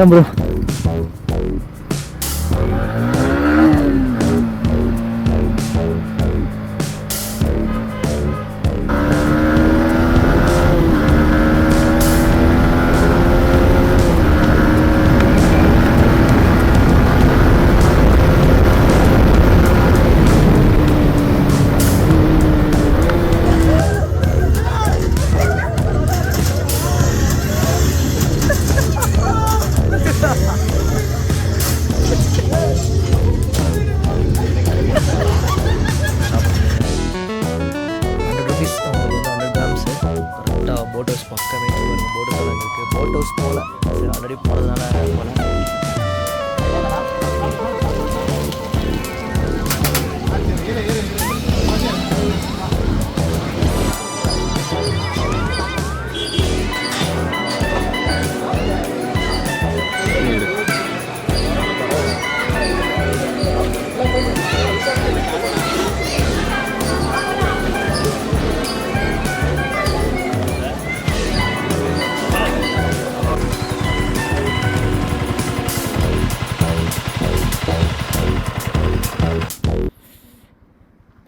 ஏன் bro boat house பக்கமே boat house இருக்குது. போட் ஹவுஸ் போகல, சரி ஆல்ரெடி போனதுனால போகல.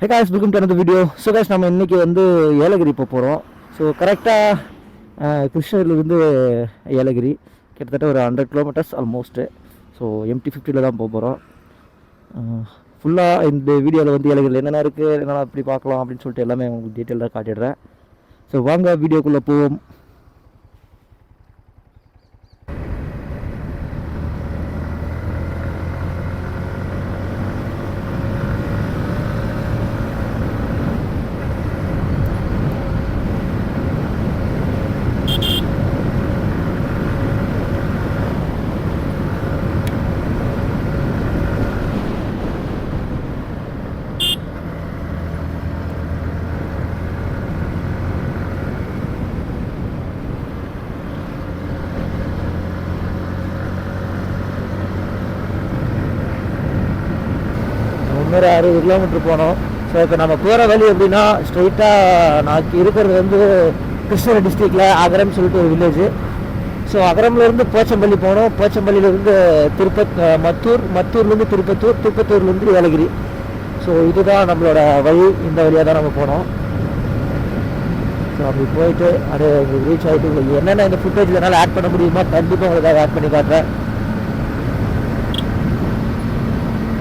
Hey guys, welcome to another video. So guys, நம்ம இன்னைக்கு வந்து ஏலகிரி போகிறோம். ஸோ கரெக்டாக கிருஷ்ணகிரியிலேருந்து ஏலகிரி கிட்டத்தட்ட ஒரு 100 கிலோமீட்டர்ஸ் ஆல்மோஸ்ட்டு. ஸோ MT-50 தான் போகிறோம். ஃபுல்லாக இந்த வீடியோவில் வந்து ஏலகிரியில் என்னென்ன இருக்குது, என்னென்ன அப்படி பார்க்கலாம் அப்படின்னு சொல்லிட்டு எல்லாமே உங்களுக்கு டீட்டெயிலாக காட்டிடுறேன். ஸோ வாங்க வீடியோக்குள்ளே போவோம். ஒரு 60 கிலோமீட்டர் போனோம். ஸோ இப்போ நம்ம போகிற வழி எப்படின்னா, ஸ்ட்ரெயிட்டாக நான் இருக்கிறது வந்து கிருஷ்ணகிரி டிஸ்ட்ரிக்டில் அகரம்னு சொல்லிட்டு ஒரு வில்லேஜு. ஸோ அகரம்லேருந்து போச்சம்பள்ளி போனோம். போச்சம்பள்ளியிலேருந்து மத்தூர்லேருந்து திருப்பத்தூர்லேருந்து ஏலகிரி. ஸோ இதுதான் நம்மளோட வழி. இந்த வழியாக தான் நம்ம போனோம். ஸோ அப்படி போயிட்டு அது உங்களுக்கு ரீச் ஆகிட்டு உங்களுக்கு என்னென்ன இந்த ஃபுட்டேஜில் என்னால் ஆட் பண்ண முடியுமோ கண்டிப்பாக உங்களுக்காக ஆட் பண்ணி காட்டுறேன்.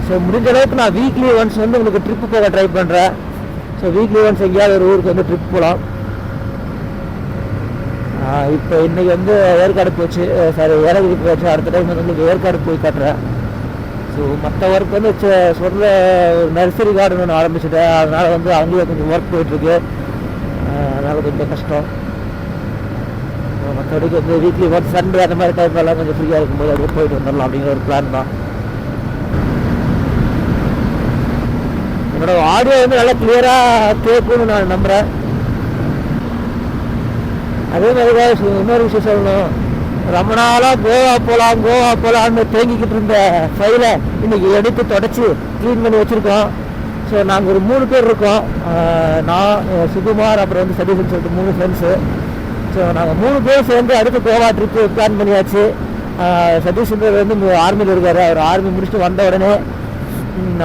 ஸோ முடிஞ்ச அளவுக்கு நான் வீக்லி ஒன்ஸ் வந்து உங்களுக்கு ட்ரிப்பு போக ட்ரை பண்ணுறேன். ஸோ வீக்லி ஒன்ஸ் எங்கேயாவது ஒரு ஊருக்கு வந்து ட்ரிப் போகலாம். இப்போ இன்றைக்கி வந்து ஏற்காடு போச்சு, ஏலகிரி போச்சு. அடுத்த டைம் வந்து உங்களுக்கு ஏற்காடு போய் காட்டுறேன். ஸோ மற்ற ஒர்க் வந்து சொல்கிற ஒரு நர்சரி கார்டன் ஒன்று ஆரம்பிச்சுட்டேன். அதனால் வந்து அங்கேயே கொஞ்சம் ஒர்க் போயிட்டுருக்கு. அதனால் கொஞ்சம் கஷ்டம். மற்றபடிக்கு வந்து வீக்லி ஒன்ஸ் சண்டே அந்த மாதிரி டைம்லாம் கொஞ்சம் ஃப்ரீயாக இருக்கும்போது அப்படியே போயிட்டு வந்துடலாம் அப்படிங்கிற ஒரு பிளான் தான். என்னோட ஆடியோ வந்து நல்லா கிளியராக கேட்கும்னு நான் நம்புகிறேன். அதே மாதிரி தான் இன்னொரு விஷயம் சொல்லணும். ரொம்ப நாளாக கோவா போகலான்னு தேங்கிக்கிட்டு இருந்த ஃபைலை இன்றைக்கி எடுத்து தொடச்சி க்ளீன் பண்ணி வச்சுருக்கோம். ஸோ நாங்கள் ஒரு 3 பேர் இருக்கோம். நான், சுகுமார், அப்புறம் வந்து சதீஷ்னு சொல்லிட்டு 3 ஃப்ரெண்ட்ஸு. ஸோ நாங்கள் 3 பேர் சேர்ந்து அடுத்து கோவா ட்ரிப்பு பிளான் பண்ணியாச்சு. சதீஷ்ன்றது வந்து ஆர்மியில் இருக்கார். அவர் ஆர்மி முடிச்சுட்டு வந்த உடனே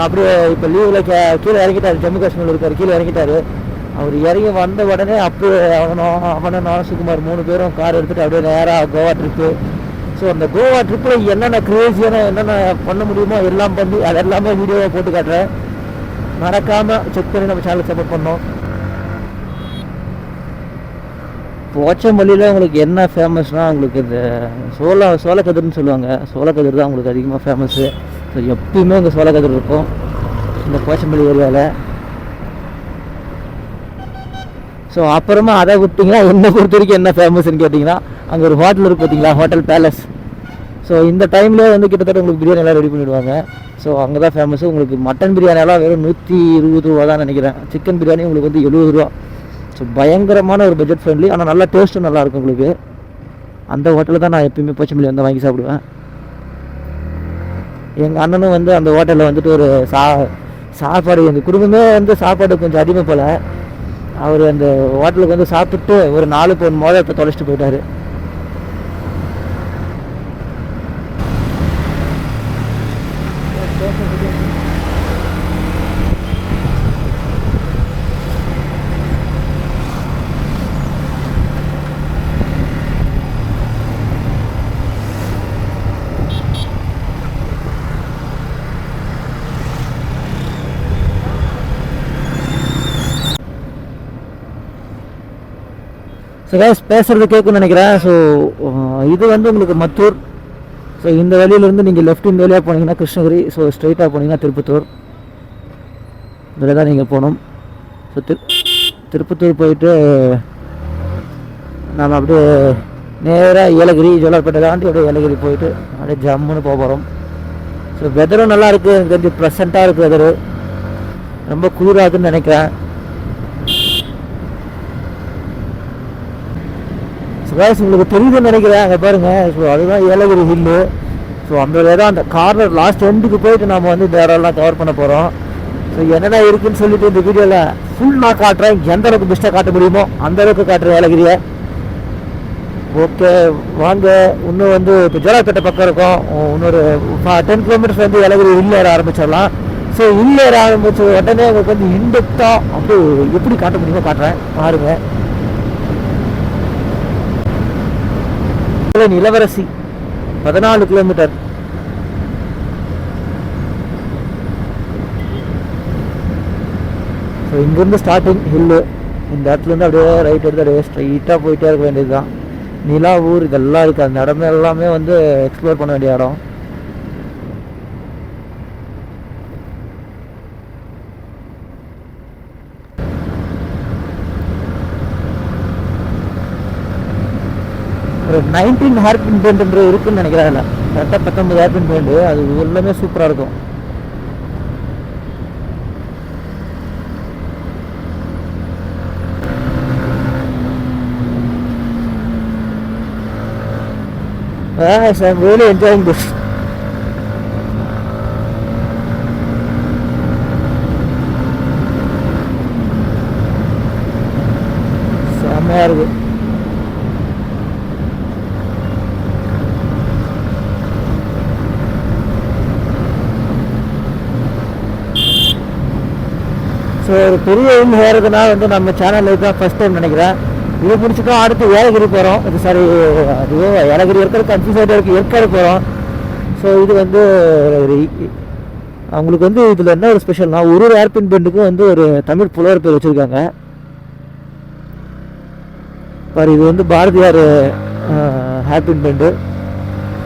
அப்படியே இப்போ லீவில் கீழே இறங்கிட்டார். ஜம்மு காஷ்மீரில் இருக்கார், கீழே இறங்கிட்டார். அவர் இறங்கி வந்த உடனே அப்படியே அவனும் நான் சுகுமார் 3 பேரும் கார் எடுத்துகிட்டு அப்படியே நேராக கோவா ட்ரிப்பு. ஸோ அந்த கோவா ட்ரிப்பில் என்னென்ன க்ரேஸியான என்னென்ன பண்ண முடியுமோ எல்லாம் பண்ணி அது எல்லாமே வீடியோவை போட்டு காட்டுறேன். மறக்காமல் செக் பண்ணி நம்ம சேனலுக்கு சப்போர்ட் பண்ணோம். போச்சம்பள்ளியில் உங்களுக்கு என்ன ஃபேமஸ்னால், உங்களுக்கு இந்த சோளக்கதிர்னு சொல்லுவாங்க. சோளக்கதிர் தான் உங்களுக்கு அதிகமாக ஃபேமஸ்ஸு. ஸோ எப்பயுமே இங்கே சோளக்கதிர் இருக்கும் இந்த போச்சம்பள்ளி ஏரியாவில். ஸோ அப்புறமா அதை விட்டிங்கன்னா என்னை பொறுத்த வரைக்கும் என்ன ஃபேமஸ்ன்னு கேட்டிங்கன்னா, அங்கே ஒரு ஹோட்டல் இருக்குது பார்த்தீங்களா, ஹோட்டல் பேலஸ். ஸோ இந்த டைம்லேயே வந்து கிட்டத்தட்ட உங்களுக்கு பிரியாணி எல்லாம் ரெடி பண்ணிவிடுவாங்க. ஸோ அங்கே தான் ஃபேமஸ்ஸு. உங்களுக்கு மட்டன் பிரியாணியெல்லாம் வெறும் 120 ரூபா தான் நினைக்கிறேன். சிக்கன் பிரியாணி உங்களுக்கு வந்து 70 ரூபா. ஸோ பயங்கரமான ஒரு பட்ஜெட் ஃப்ரெண்ட்லி, ஆனால் நல்லா டேஸ்ட்டும் நல்லாயிருக்கும் உங்களுக்கு. அந்த ஹோட்டலில் தான் நான் எப்பயுமே போச்சம்பள்ளி வந்து வாங்கி சாப்பிடுவேன். எங்கள் அண்ணனும் வந்து அந்த ஹோட்டலில் வந்துட்டு ஒரு சாப்பாடு எங்கள் குடும்பமே வந்து சாப்பாடு கொஞ்சம் அதிகமாக போல். அவர் அந்த ஹோட்டலுக்கு வந்து சாப்பிட்டு ஒரு 4 பவுன் மோதிரத்தை தொலைச்சிட்டு போயிட்டார். ஸோ கைஸ் பேசுகிறது கேட்குன்னு நினைக்கிறேன். ஸோ இது வந்து உங்களுக்கு மத்தூர். ஸோ இந்த வழியிலேருந்து நீங்கள் லெஃப்ட் இந்த வழியாக போனீங்கன்னா கிருஷ்ணகிரி, ஸோ ஸ்ட்ரைட்டாக போனீங்கன்னா திருப்பத்தூர். இதில் தான் நீங்கள் போகணும். ஸோ திருப்பத்தூர் போயிட்டு நாம் அப்படியே நேராக ஏலகிரி ஜோலார்பேட்டை தாண்டி அப்படியே ஏலகிரி போயிட்டு அப்படியே ஜம்முன்னு போக போகிறோம். ஸோ வெதரும் நல்லா இருக்குது, கொஞ்சம் ப்ளசண்ட்டாக இருக்குது வெதரு, ரொம்ப குளிராகுதுன்னு நினைக்கிறேன். ஸோ கைஸ் உங்களுக்கு தெரியுதுன்னு நினைக்கிறேன், அங்கே பாருங்கள். ஸோ அதுதான் ஏலகிரி ஹில்லு. ஸோ அந்த இடம் அந்த கார்னர் லாஸ்ட் எண்டுக்கு போயிட்டு நம்ம வந்து இந்த இடம்லாம் கவர் பண்ண போகிறோம். ஸோ என்னென்ன இருக்குதுன்னு சொல்லிட்டு இந்த வீடியோவில் ஃபுல் நான் காட்டுறேன். எந்த அளவுக்கு பெஸ்ட்டாக காட்ட முடியுமோ அந்த அளவுக்கு காட்டுறேன் ஏலகிரியை. ஓகே வாங்க. இன்னும் வந்து இப்போ ஜோலார்பேட்டை பக்கம் இருக்கும், இன்னொரு 10 கிலோமீட்டர்ஸ் வந்து ஏலகிரி ஹில் ஏற ஆரம்பிச்சிடலாம். ஸோ ஹில் ஏற ஆரம்பிச்ச உடனே உங்களுக்கு வந்து இன்டெப்த்தாக அப்படி எப்படி காட்ட முடியுமோ காட்டுறேன் பாருங்கள். இளவரசி 14 கிலோமீட்டர். ஸோ இங்கேருந்து ஸ்டார்டிங் ஹில்லு, இந்த இடத்துலேருந்து அப்படியே ரைட் எடுத்து அப்படியே ஸ்ட்ரைட்டாக போயிட்டே இருக்க வேண்டியது தான். நிலா ஊர் இதெல்லாம் இருக்குது, அந்த இடமே எல்லாமே வந்து எக்ஸ்ப்ளோர் பண்ண வேண்டிய இடம். ஒரு 19 ஹேர்பின் பெண்ட் இருக்குன்னு நினைக்கிறேன். இல்லை கரெக்டாக 19 ஹேர்பின் பெண்டு, அது எல்லாமே சூப்பராக இருக்கும். Yes, I'm really enjoying this. செம்மையாக இருக்கு. ஸோ ஒரு பெரிய ஹில் ஏறதுனா வந்து நம்ம சேனலில் தான் ஃபஸ்ட் டைம் நினைக்கிறேன். இது முடிச்சுட்டோம், அடுத்து ஏலகிரி போகிறோம். இது சாரி, அதுவே ஏலகிரி இருக்கிறது கன்ஃபியூஸ் ஆகிட்டு இருக்குது, ஏற்காடு போகிறோம். ஸோ இது வந்து அவங்களுக்கு வந்து இதில் என்ன ஒரு ஸ்பெஷல்னா, ஒரு ஏர்பின் பெண்டுக்கும் வந்து ஒரு தமிழ் புலவர் பேர் வச்சுருக்காங்க பாரு. இது வந்து பாரதியார் ஹேர்பின் பெண்டு.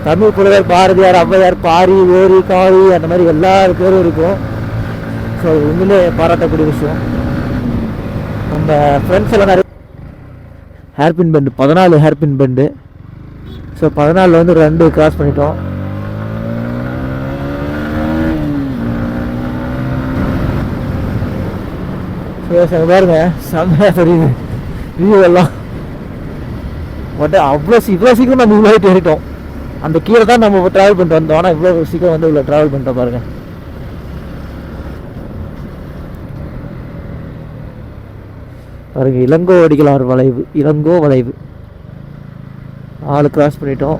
தமிழ் புலவர் பாரதியார், ஔவையார், பாரி, ஓரி, காரி அந்த மாதிரி எல்லா பேரும் இருக்கும். ஸோ உண்மையிலே பாராட்டக்கூடிய விஷயம். நம்ம ஃப்ரெண்ட்ஸ் எல்லாம் நிறைய hairpin bend 14 hairpin bend. So 14 வந்து 2 கிராஸ் பண்ணிட்டோம். ஸோ பாருங்க செம்மையாக தெரியுது வியூ எல்லாம். பட் இவ்வளோ சீக்கிரம் நம்ம இவ்வளோ ஏறிட்டோம். அந்த கீழே தான் நம்ம ட்ராவல் பண்ணிட்டு வந்தோம், ஆனால் இவ்வளோ சீக்கிரம் வந்து இவ்வளோ ட்ராவல் பண்ணிட்டோம் பாருங்கள். பாருங்க இளங்கோ அடிகளார் வளைவு, இளங்கோ வளைவு 4 கிராஸ் பண்ணிட்டோம்.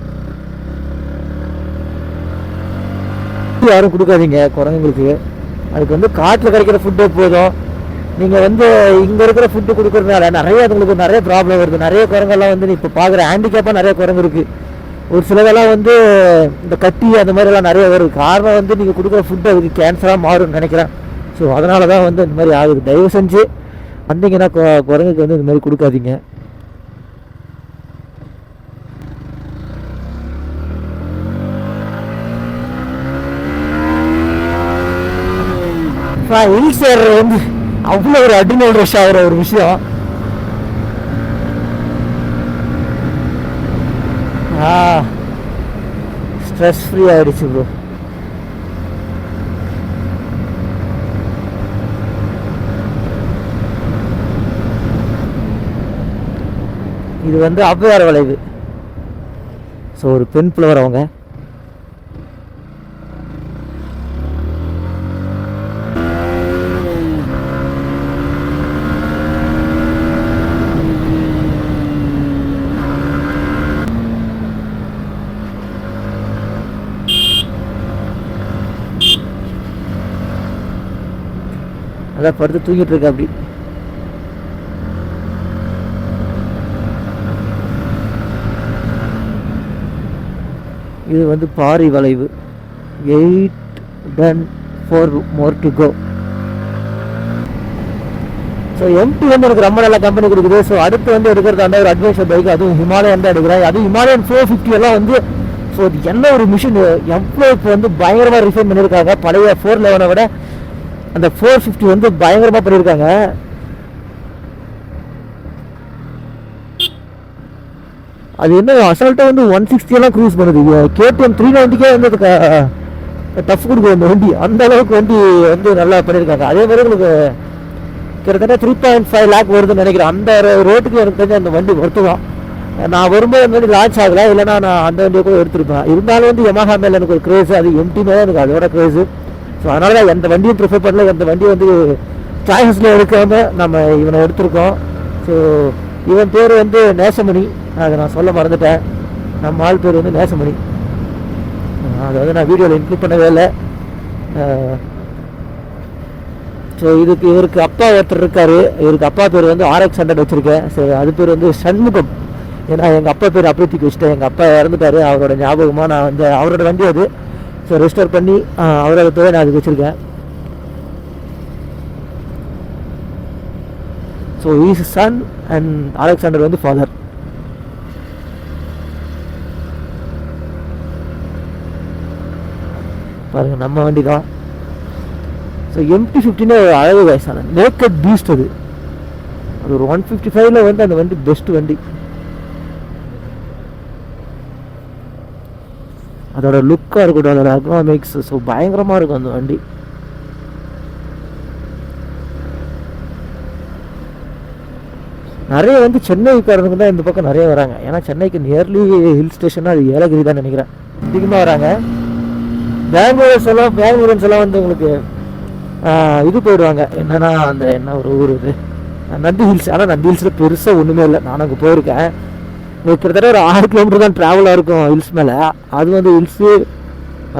யாரும் கொடுக்காதீங்க குரங்குங்களுக்கு, அதுக்கு வந்து காட்டில் கிடைக்கிற ஃபுட்டே போதும். நீங்கள் வந்து இங்கே இருக்கிற ஃபுட்டு கொடுக்குறதுனால அதுங்களுக்கு நிறைய ப்ராப்ளம் வருது. நிறைய குரங்கெல்லாம் வந்து இப்போ பார்க்குற ஹேண்டிகேப்பாக நிறைய குரங்கு இருக்குது. ஒரு சிலதெல்லாம் வந்து இந்த கட்டி அந்த மாதிரிலாம் நிறைய வருது. காரணம் வந்து நீங்கள் கொடுக்குற ஃபுட்டு அதுக்கு கேன்சராக மாறும்னு நினைக்கிறேன். ஸோ அதனால தான் வந்து இந்த மாதிரி ஆகுது. தயவு செஞ்சு வந்தீங்கன்னா குரங்குக்கு வந்து இந்த மாதிரி கொடுக்காதீங்க. ஹில்ஸ் ஏறுறது வந்து அவ்வளோ ஒரு அட்ரினல் ரஷ் ஆகிற ஒரு விஷயம். ஸ்ட்ரெஸ் ஃப்ரீ ஆகிடுச்சு ப்ரோ. இது வந்து ஔவையார் வளைவு. ஸோ ஒரு பெண் புலவர் அவங்க. அதான் படுத்து தூங்கிட்டு இருக்க அப்படி. இது வந்து பாரி வளைவு. 8 done, 4 more to go. So MD வந்து எனக்கு ரொம்ப நல்ல கம்பெனி கொடுக்குது. ஸோ அடுத்து வந்து எடுக்கிறது அந்த ஒரு அட்வென்ச்சர் பைக், அதுவும் ஹிமாலயன் தான் எடுக்கிறேன். அதுவும் ஹிமாலயன் 450 எல்லாம் வந்து ஸோ அது என்ன ஒரு மிஷின், எவ்வளோ இப்போ வந்து பயங்கரமாக ரிஃபைன் பண்ணியிருக்காங்க. பழைய 411 விட அந்த 450 வந்து பயங்கரமாக பண்ணியிருக்காங்க. அது என்ன அசால்ட்டாக வந்து 160 எல்லாம் க்ரூஸ் பண்ணுது. KTM 390 வந்து டஃப் கொடுக்குது அந்த வண்டி, அந்த அளவுக்கு வண்டி வந்து நல்லா பண்ணியிருக்காங்க. அதே மாதிரி உங்களுக்கு கிட்டத்தட்ட 3.5 lakh வருதுன்னு நினைக்கிறேன். அந்த ரோட்டுக்கு எனக்கு தெரிஞ்ச அந்த வண்டி ஒர்த்து தான். நான் வரும்போது அந்த வண்டி லான்ச் ஆகலை, இல்லைனா நான் அந்த வண்டியை கூட எடுத்துருப்பேன். இருந்தாலும் வந்து Yamaha மேலே எனக்கு ஒரு க்ரேஸு, அது எம்டி மேலே எனக்கு அதோட க்ரேஸு. ஸோ அதனால தான் எந்த வண்டியும் ப்ரிஃபர் பண்ணல. எந்த வண்டி வந்து சாய்ஸில் எடுக்காமல் நம்ம இவனை எடுத்திருக்கோம். ஸோ இவன் பேர் வந்து நேசமணி, அதை நான் சொல்ல மறந்துட்டேன். நம்ம ஆள் பேர் வந்து நேசமணி. அதை வந்து நான் வீடியோவில் இன்க்ளூட் பண்ணவே இல்லை. ஸோ இவருக்கு அப்பா ஒருத்தர் இருக்கார். இவருக்கு அப்பா பேர் வந்து RX 100 வச்சுருக்கேன். ஸோ அது பேர் வந்து சண்முகம். ஏன்னா எங்கள் அப்பா பேர் அப்படியே தூக்கி வச்சுட்டேன். எங்கள் அப்பா இறந்துட்டார், அவரோட ஞாபகமாக நான் வந்து அவரோட வண்டி அது. ஸோ ரெஜிஸ்டர் பண்ணி அவரோட பேர் நான் அதுக்கு வச்சுருக்கேன். So is sun and RX 100 வந்து ஃபாதர். பாருங்கள் நம்ம வண்டி தான். ஸோ MT-15 அழகு வயசான நேக்கட் பீஸ்ட். அது ஒரு 155 வந்து அந்த வண்டி பெஸ்ட் வண்டி. அதோட லுக்காக இருக்கட்டும், அதோட எக்கனாமிக்ஸ், ஸோ பயங்கரமாக இருக்கும் அந்த வண்டி. நிறைய வந்து சென்னைக்காரங்க தான் இந்த பக்கம் நிறைய வராங்க. ஏன்னா சென்னைக்கு நியர்லி ஹில் ஸ்டேஷனாக அது ஏலகிரி தான் நினைக்கிறேன், அதிகமாக வராங்க. பெங்களூர்ஸ் எல்லாம் வந்து உங்களுக்கு இது போயிடுவாங்க. என்னன்னா அந்த என்ன ஒரு ஊர் இது, நந்தி ஹில்ஸ். ஆனால் நந்தி ஹில்ஸில் பெருசாக ஒன்றுமே இல்லை. நான் அங்கே போயிருக்கேன். கிட்டத்தட்ட ஒரு 6 கிலோமீட்டர் தான் ட்ராவலாக இருக்கும் ஹில்ஸ் மேலே. அது வந்து ஹில்ஸு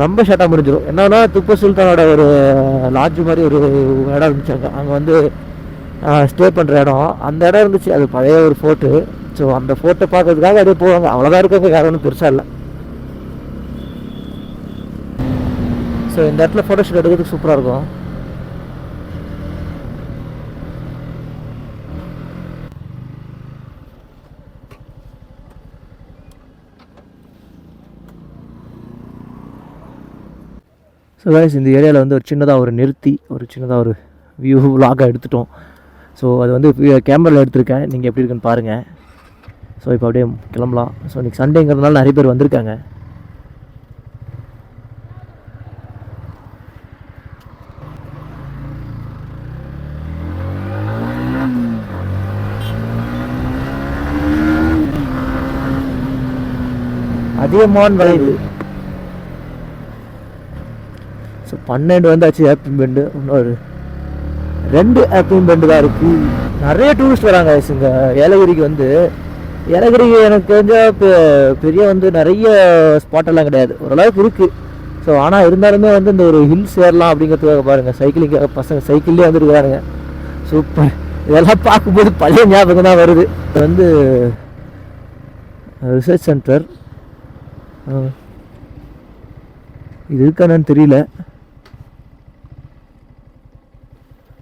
ரொம்ப ஷார்ட்டாக முடிஞ்சிடும். என்னன்னா திப்பு சுல்தானோட ஒரு லாட்ஜ் மாதிரி ஒரு இடம் இருந்துச்சாங்க. அங்கே வந்து ஸ்டே பண்ணுற இடம், அந்த இடம் இருந்துச்சு. அது பழைய ஒரு ஃபோர்ட்டு. ஸோ அந்த ஃபோர்ட்டை பார்க்கறதுக்காக அப்படியே போவாங்க. அவ்வளோதான் இருக்காங்க, யாரும் ஒன்றும் பெருசாக இல்லை. ஸோ இந்த இடத்துல ஃபோட்டோ ஷூட் எடுக்கிறதுக்கு சூப்பராக இருக்கும். ஸோ கைஸ், இந்த ஏரியாவில் வந்து ஒரு சின்னதாக ஒரு நிறுத்தி ஒரு சின்னதாக ஒரு வியூ விலாகாக எடுத்துட்டோம். ஸோ அது வந்து கேமராவில் எடுத்திருக்கேன், நீங்கள் எப்படி இருக்குன்னு பாருங்கள். ஸோ இப்போ அப்படியே கிளம்பலாம். ஸோ இன்றைக்கி சண்டேங்கிறதுனால நிறைய பேர் வந்திருக்காங்க. அதிகமான விளைவு. ஸோ 12 வந்தாச்சு ஹேப்பிங் பெண்டு. இன்னொரு 2 ஹேப்பிங் பெண்டு தான் இருக்குது. நிறைய டூரிஸ்ட் வராங்க இங்கே ஏலகிரிக்கு. வந்து ஏலகிரி எனக்கு தெரிஞ்ச பெரிய வந்து நிறைய ஸ்பாட்டெல்லாம் கிடையாது, ஓரளவுக்கு இருக்குது. ஸோ ஆனால் இருந்தாலுமே வந்து இந்த ஒரு ஹில்ஸ் ஏறலாம் அப்படிங்கிறதுக்காக பாருங்கள், சைக்கிளிங்காக பசங்க சைக்கிள்லேயே வந்துருக்காருங்க. சூப்பர். இதெல்லாம் பார்க்கும்போது பழைய ஞாபகம் தான் வருது. இது வந்து ரிசர்ச் சென்டர். இது இருக்கானு தெரியல,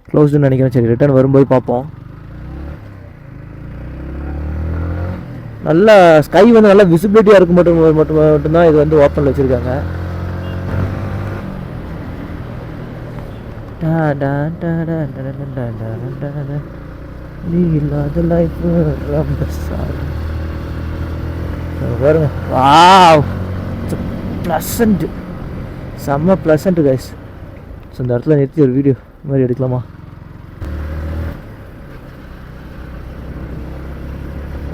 க்ளோஸ்டுன்னு நினைக்கிறேன். சரி, ரிட்டர்ன் வரும்போது பார்ப்போம். நல்லா ஸ்கை வந்து நல்லா விசிபிலிட்டியாக இருக்கும் மட்டும்தான் இது வந்து ஓப்பனில் வச்சுருக்காங்க. நீ இல்லாத லைஃப் பாருங்க. வாவ், ப்ளசண்ட், செம்ம ப்ளசண்ட் கைஸ். ஸோ இந்த இடத்துல நிறுத்தி ஒரு வீடியோ மாதிரி எடுக்கலாமா?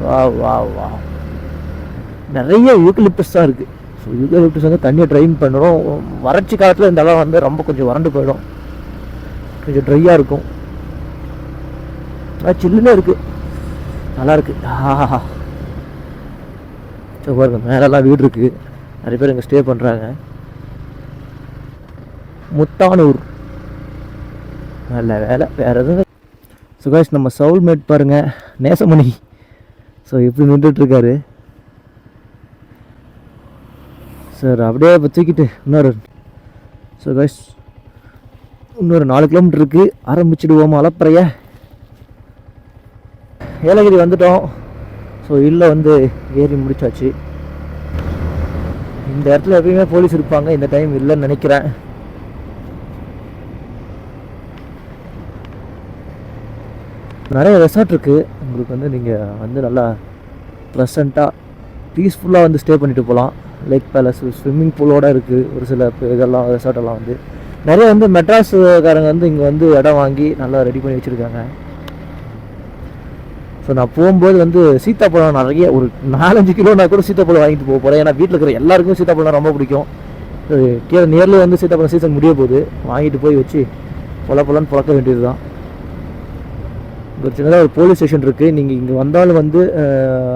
வாவ் வாவ் வாவ், நிறைய யூக்கலிப்டஸ் தான் இருக்குது. ஸோ யூக்கலிப்டஸ் வந்து தண்ணியை ட்ரைன் பண்ணுறோம். வறட்சி காலத்தில் இந்த இடம் வந்து ரொம்ப கொஞ்சம் வறண்டு போயிடும், கொஞ்சம் ட்ரையாக இருக்கும். சில்லுன்னு இருக்குது, நல்லாயிருக்கு. ஆஹா. ஸோ பாருங்க, மேலெல்லாம் வீடு இருக்குது, நிறைய பேர் இங்கே ஸ்டே பண்ணுறாங்க. முத்தானூர் நல்ல வேலை, வேறு எதுவும். ஸோ கைஸ், நம்ம சவுல்மேட் பாருங்கள், நேசமணி. ஸோ எப்படி நின்றுட்டுருக்காரு சார். அப்படியே இப்போ தூக்கிட்டு இன்னொரு. ஸோ கைஸ், இன்னொரு 4 கிலோமீட்டர் இருக்குது, ஆரம்பிச்சிடுவோமா அலப்பறைய? ஏலகிரி வந்துட்டோம். ஸோ இல்லை வந்து ஏறி முடிச்சாச்சு. இந்த இடத்துல எப்பயுமே போலீஸ் இருப்பாங்க, இந்த டைம் இல்லைன்னு நினைக்கிறேன். நிறைய ரெசார்ட் இருக்குது உங்களுக்கு வந்து நீங்கள் வந்து நல்லா ப்ளசண்ட்டாக பீஸ்ஃபுல்லாக வந்து ஸ்டே பண்ணிட்டு போகலாம். லேக் பேலஸ் ஸ்விம்மிங் பூலோடு இருக்குது. ஒரு சில இதெல்லாம் ரெசார்ட்டெல்லாம் வந்து நிறைய வந்து மெட்ராஸுக்காரங்க வந்து இங்கே வந்து இடம் வாங்கி நல்லா ரெடி பண்ணி வச்சுருக்காங்க. ஸோ நான் போகும்போது வந்து சீத்தாப்பழம் நிறைய ஒரு 4-5 கிலோ நான் கூட சீத்தாப்பழம் வாங்கிட்டு போக போகிறேன். ஏன்னா வீட்டில் இருக்கிற எல்லாருக்கும் சீத்தாப்பழம் ரொம்ப பிடிக்கும். கீழே நேரில் வந்து சீத்தாப்பழம் சீசன் முடிய போகுது, வாங்கிட்டு போய் வச்சு பொலன்னு பழக்க வேண்டியது தான். ஒரு சின்னதாக ஒரு போலீஸ் ஸ்டேஷன் இருக்குது. நீங்கள் இங்கே வந்தாலும் வந்து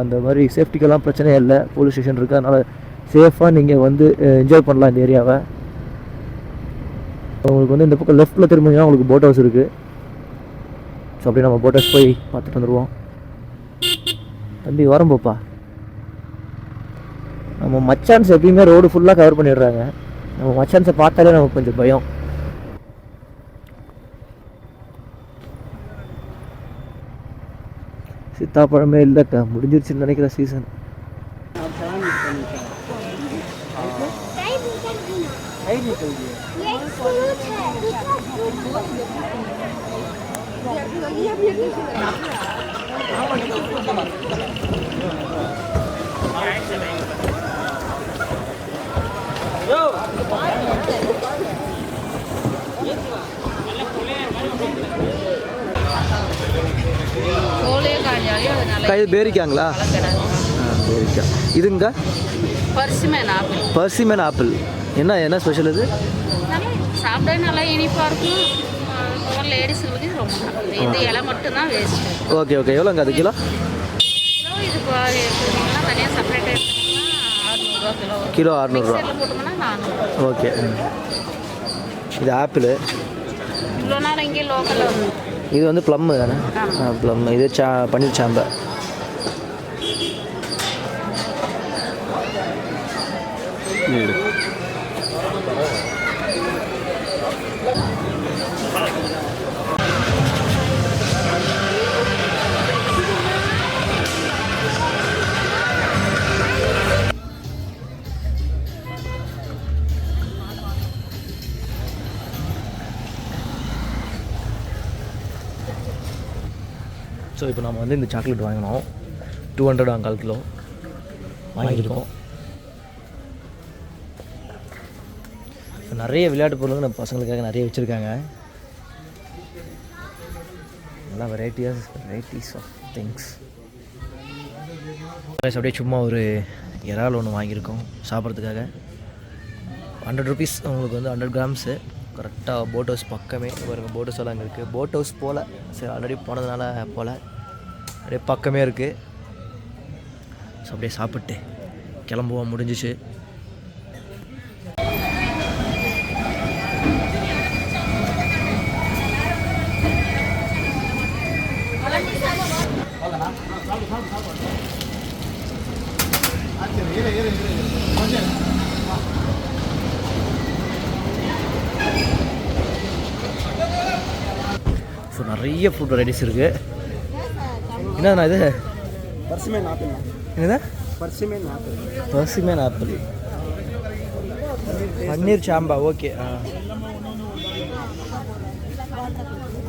அந்த மாதிரி சேஃப்டிக்கெல்லாம் பிரச்சனையே இல்லை. போலீஸ் ஸ்டேஷன் இருக்குது, அதனால் சேஃபாக நீங்கள் வந்து என்ஜாய் பண்ணலாம் இந்த ஏரியாவை. உங்களுக்கு வந்து இந்த பக்கம் லெஃப்ட்டில் திரும்பிங்கன்னா உங்களுக்கு போட் ஹவுஸ் இருக்குது. ஸோ அப்படியே நம்ம போட் ஹவுஸ் போய் பார்த்துட்டு வந்துடுவோம். தம்பி வரம்போப்பா. நம்ம மச்சான்ஸ் எப்பயுமே ரோடு ஃபுல்லாக கவர் பண்ணிடுறாங்க. நம்ம மச்சான்ஸை பார்த்தாலே நமக்கு கொஞ்சம் பயம். சீத்தாப்பழமே இல்லைக்கா, முடிஞ்சிருச்சுன்னு நினைக்கிற சீசன். இது பேரிக்காங்களா? பேரிக்கா. இதுங்க பர்சிமேன் ஆப்பிள். என்ன ஸ்பெஷல் இது? சாப்பிட நல்லா இனிப்பாக இருக்கும். லேடிஸுங்களுக்கு ரொம்ப இந்த இலை மட்டும் தான் வேஸ்ட். ஓகே எவ்வளோங்க அது கிலோ? இது தனியாக செப்பரேட்டாக எடுத்துக்கிட்டோம்னா 600 கிலோ 600 போட்டோம்னா 400. ஓகே. இது ஆப்பிள். இவ்வளோ நாள் இங்கே லோக்கலில் வந்து இது வந்து ப்ளம் தானே? ப்ளம். இது பன்னீர் சாம்பை. ஸோ இப்போ நம்ம வந்து இந்த சாக்லேட் வாங்கினோம். 200 1/4 கிலோ வாங்கியிருக்கோம். நிறைய விளையாட்டு பொருளுங்க நம்ம பசங்களுக்காக நிறைய வச்சுருக்காங்க. நல்லா வெரைட்டிஸ் ஆஃப் திங்ஸ். அப்படியே சும்மா ஒரு இறால் ஒன்று வாங்கியிருக்கோம் சாப்பிட்றதுக்காக. 100 ருபீஸ். உங்களுக்கு வந்து 100 கிராம்ஸு. கரெக்டாக போட் ஹவுஸ் பக்கமே பாருங்க. போட் ஹவுஸ் எல்லாம் அங்கே இருக்குது. போட் ஹவுஸ் போல் சரி ஆல்ரெடி போனதுனால போல் அப்படியே பக்கமே இருக்குது. ஸோ அப்படியே சாப்பிட்டு கிளம்புவோம். முடிஞ்சிச்சு. ஸோ நிறைய ஃபுட் வெரைட்டிஸ் இருக்குது. என்னண்ணா இது? பர்சிமேன் ஆப்பிள். என்னது? பர்சிமேன் ஆப்பிள். பன்னீர் சாம்பா. ஓகே.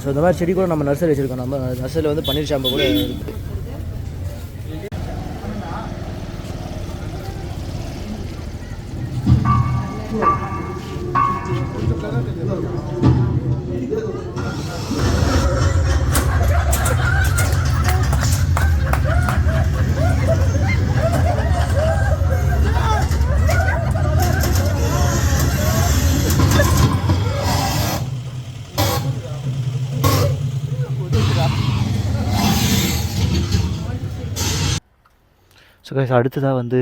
ஸோ இந்த மாதிரி செடி கூட நம்ம நர்சரி வச்சுருக்கோம். நம்ம நர்சரியில் வந்து பன்னீர் சாம்பா கூட இருக்குது. ஸோ கைஸ் அடுத்ததாக வந்து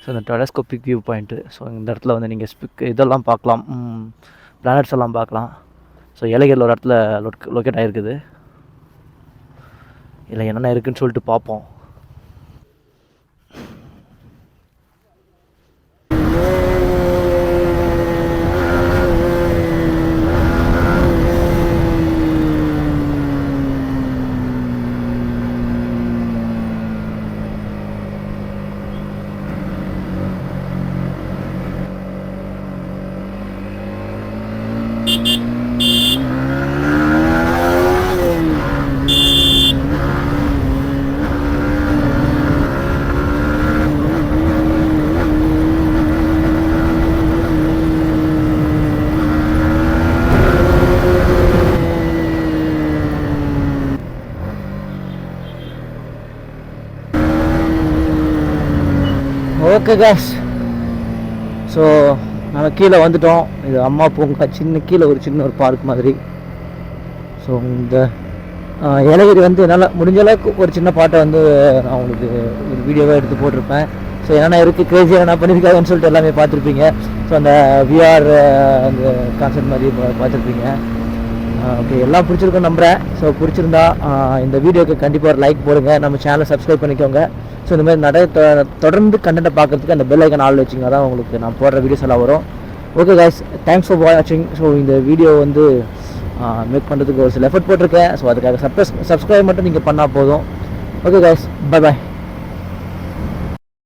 ஸோ இந்த டெலஸ்கோபிக் வியூ பாயிண்ட்டு. ஸோ இந்த இடத்துல வந்து நீங்கள் இதெல்லாம் பார்க்கலாம், பிளானட்ஸ் எல்லாம் பார்க்கலாம். ஸோ ஏலகிரியில் ஒரு இடத்துல லொக்கேட் ஆகிருக்குது. இல்லை என்னென்ன இருக்குதுன்னு சொல்லிட்டு பார்ப்போம். ஓகே கேஸ், ஸோ நாங்கள் கீழே வந்துட்டோம். இது அம்மா பூங்கா, கீழே ஒரு சின்ன ஒரு பார்க் மாதிரி. ஸோ இந்த ஏலகிரி வந்து என்னால் முடிஞ்ச அளவுக்கு ஒரு சின்ன பாட்டை வந்து நான் உங்களுக்கு ஒரு வீடியோவாக எடுத்து போட்டிருப்பேன். ஸோ என்னென்ன இருக்குது, க்ரேஸியாக என்ன பண்ணியிருக்காங்கன்னு சொல்லிட்டு எல்லாமே பார்த்துருப்பீங்க. ஸோ அந்த விஆர் அந்த கான்செப்ட் மாதிரி பார்த்துருப்பீங்க. ஓகே, எல்லாம் பிடிச்சிருக்குன்னு நம்புகிறேன். ஸோ பிடிச்சிருந்தா இந்த வீடியோக்கு கண்டிப்பாக ஒரு லைக் போடுங்க, நம்ம சேனலை சப்ஸ்கிரைப் பண்ணிக்கோங்க. ஸோ இந்த மாதிரி நிறைய தொடர்ந்து கண்டென்ட்டை பார்க்குறதுக்கு அந்த பெல் ஐக்கன் ஆல் வச்சிங்க, தான் உங்களுக்கு நான் போடுற வீடியோஸ் எல்லாம் வரும். ஓகே கைஸ், தேங்க்ஸ் ஃபார் வாட்சிங். ஸோ இந்த வீடியோ வந்து மேக் பண்ணுறதுக்கு ஒரு சில எஃபர்ட் போட்டிருக்கேன். ஸோ அதுக்காக சப்ஸ்கிரைப் மட்டும் நீங்கள் பண்ணால் போதும். Okay guys, bye bye.